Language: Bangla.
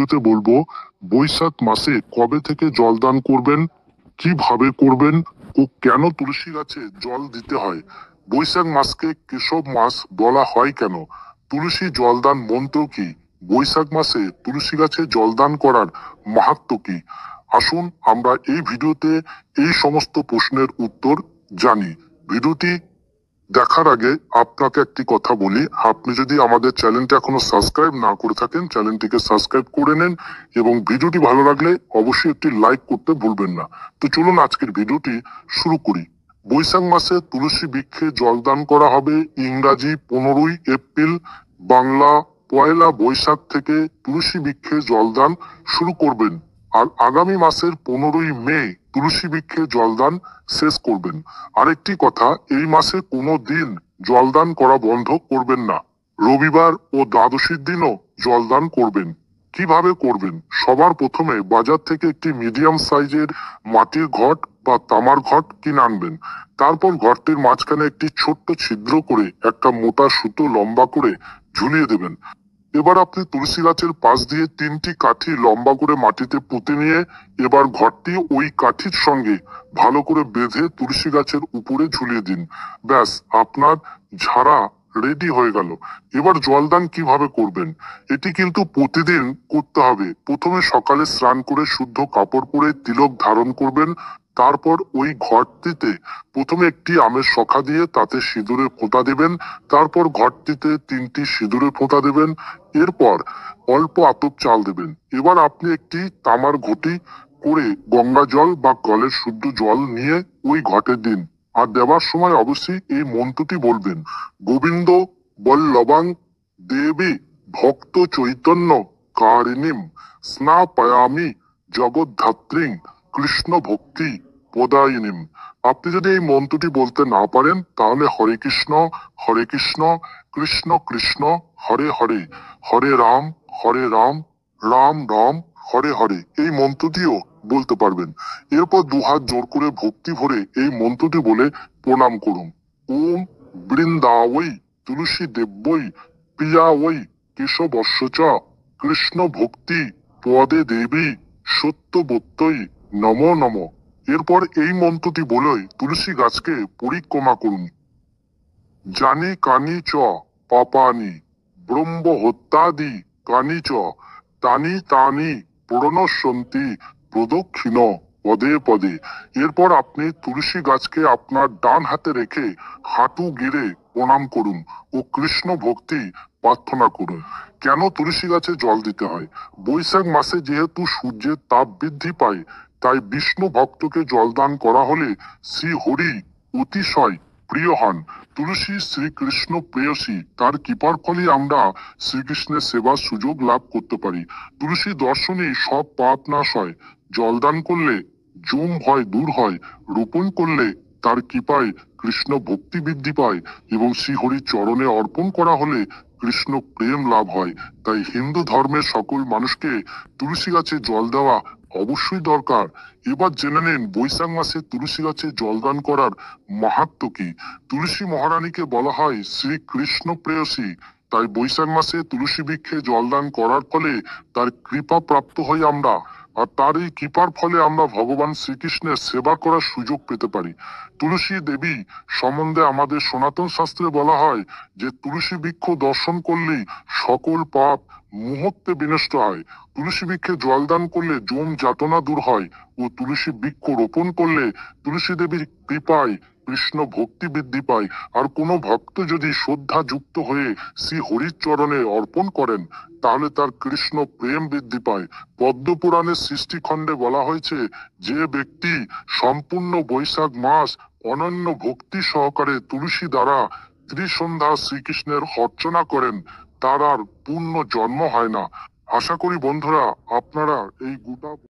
ভিডিওতে বলবো বৈশাখ মাসে কবে থেকে জলদান করবেন, কিভাবে করবেন ও কেন তুলসী গাছে জল দিতে হয়। বৈশাখ মাসকে কেশব মাস বলা হয় কেন, তুলসী জলদান মন্ত্র কি, বৈশাখ মাসে তুলসী গাছে জলদান করার মাহাত্ম্য কি। আসুন আমরা এই ভিডিওতে এই সমস্ত প্রশ্নের উত্তর জানি। ভিডিওটি দেখার আগে আপনাকে একটি কথা বলি, আপনি যদি আমাদের চ্যানেলটি এখনো সাবস্ক্রাইব না করে থাকেন চ্যানেলটিকে সাবস্ক্রাইব করে নেন এবং ভিডিওটি ভালো লাগলে অবশ্যই একটি লাইক করতে ভুলবেন না। তো চলুন আজকের ভিডিওটি শুরু করি। বৈশাখ মাসে তুলসী বৃক্ষে জলদান করা হবে ইংরাজি 15ই এপ্রিল, বাংলা 1লা বৈশাখ থেকে তুলসী বৃক্ষে জলদান শুরু করবেন আর আগামী মাসের 15ই মে তুলসী বৃক্ষে জলদান শেষ করবেন। আরেকটি কথা, এই মাসে কোনো দিন জলদান করা বন্ধ করবেন না। রবিবার ও দ্বাদশীর দিনও জলদান করবেন। কিভাবে করবেন? সবার প্রথমে বাজার থেকে একটি মিডিয়াম সাইজের মাটির ঘট বা তামার ঘট কিনে আনবেন। তারপর ঘরটির মাঝখানে একটি ছোট্ট ছিদ্র করে একটা মোটা সুতো লম্বা করে ঝুলিয়ে দেবেন। এবার আপনি তুলসী গাছের পাশ দিয়ে 3টি কাঠি লম্বা করে মাটিতে পুঁতে নিয়ে এবার ঘরটি ওই কাঠির সঙ্গে ভালো করে বেঁধে তুলসী গাছের উপরে ঝুলিয়ে দিন। ব্যাস, আপনার ঝাড়া রেডি হয়ে গেল। এবার জলদান কিভাবে করবেন, এটি কিন্তু প্রতিদিন করতে হবে। প্রথমে সকালে স্নান করে শুদ্ধ কাপড় পরে তিলক ধারণ করবেন। তারপর ওই ঘরটিতে প্রথমে একটি আমের শখা দিয়ে তাতে সিঁদুরের ফোঁটা দেবেন। তারপর ঘরটিতে 3টি সিঁদুরের ফোঁটা দেবেন। এরপর অল্প আতপ চাল দেবেন। এবার আপনি একটি তামার ঘটি করে গঙ্গা জল বা কলের শুদ্ধ জল নিয়ে ওই ঘটে দিন। আর দেওয়ার সময় অবশ্যই এই মন্ত্রটি বলবেন, গোবিন্দ বল্লবাং দেবী ভক্ত চৈতন্য কারিণীম স্নাপয়ামি জগদ্ধাত্রীং কৃষ্ণ ভক্তি প্রদায়িনীম। আপনি যদি এই মন্ত্রটি বলতে না পারেন তাহলে হরে কৃষ্ণ কৃষ্ণ কৃষ্ণ হরে হরে, হরে রাম রাম রাম হরে হরে এই মন্ত্রটিও বলতে পারবেন। এরপর দুহাত জোর করে ভক্তি ভরে এই মন্ত্রটি বলে প্রণাম করুন। ওম বৃন্দাবৈ তুলসী দেব্যই প্রিয়াবৈ কেশবস্য চ কৃষ্ণ ভক্তি পদে দেবী সত্যবত্যই নমো নমঃ। এরপর এই মন্ত্রটি বলে তুলসী গাছকে পরিক্রমা করুন। জানি কানি চ পাপানি ব্রহ্ম হত্যাদি কানি চ তানি তানি প্রণশ্যন্তি প্রদক্ষিণ পদে পদে। এরপর আপনি তুলসী গাছকে আপনার ডান হাতে রেখে হাঁটু গেড়ে প্রণাম করুন ও কৃষ্ণ ভক্তি প্রার্থনা করুন। কেন তুলসী গাছে জল দিতে হয়? বৈশাখ মাসে যেহেতু সূর্যের তাপ বৃদ্ধি পায়, তাই বিষ্ণু ভক্তকে জলদান করা হলে শ্রী হরি অতিশয় প্রিয় হন। তুলসী শ্রীকৃষ্ণ প্রেয়সী, তার কৃপার ফলে আমরা শ্রীকৃষ্ণের সেবার সুযোগ লাভ করতে পারি। তুলসী দর্শনে সব পাপ নাশ হয়। জলদান করলে জম ভয় দূর হয়। রোপণ করলে তার কৃপায় কৃষ্ণ ভক্তি বৃদ্ধি পায় এবং শ্রীহরির চরণে অর্পণ করা হলে কৃষ্ণ প্রেম লাভ হয়। তাই হিন্দু ধর্মের সকল মানুষকে তুলসী গাছে জল দেওয়া অবশ্যই দরকার। এবার জেনে নিন বৈশাখ মাসে তুলসী গাছে জলদান করার মাহাত্ম্য কি। তুলসী মহারানীকে বলা হয় শ্রীকৃষ্ণ প্রেয়সী। তাই বৈশাখ মাসে তুলসী বৃক্ষে জলদান করার ফলে তার কৃপা প্রাপ্ত হই আমরা। আর তার এই কৃপার ফলে আমরা ভগবান শ্রীকৃষ্ণের সেবা করার সুযোগ পেতে পারি। তুলসী দেবী সম্বন্ধে আমাদের সনাতন শাস্ত্রে বলা হয় যে তুলসী বৃক্ষ দর্শন করলেই সকল পাপ মুহূর্তে বিনষ্ট হয়। তুলসী বৃক্ষে জলদান করলে যম যাতনা দূর হয় ও তুলসী বৃক্ষ রোপণ করলে তুলসী দেবীর কৃপায় কৃষ্ণ ভক্তি বৃদ্ধি পায়। আর কোনো ভক্ত যদি শ্রদ্ধা যুক্ত হয়ে শ্রী হরির চরণে অর্পণ করেন তাহলে তার কৃষ্ণ প্রেম বৃদ্ধি পায়। পদ্ম পুরাণের সৃষ্টিখণ্ডে বলা হয়েছে, যে ব্যক্তি সম্পূর্ণ বৈশাখ মাস অনন্য ভক্তি সহকারে তুলসী দ্বারা ত্রিসন্ধ্যা শ্রীকৃষ্ণের অর্চনা করেন তার আর পূর্ণ জন্ম হয় না। আশা করি বন্ধুরা আপনারা এই গোটা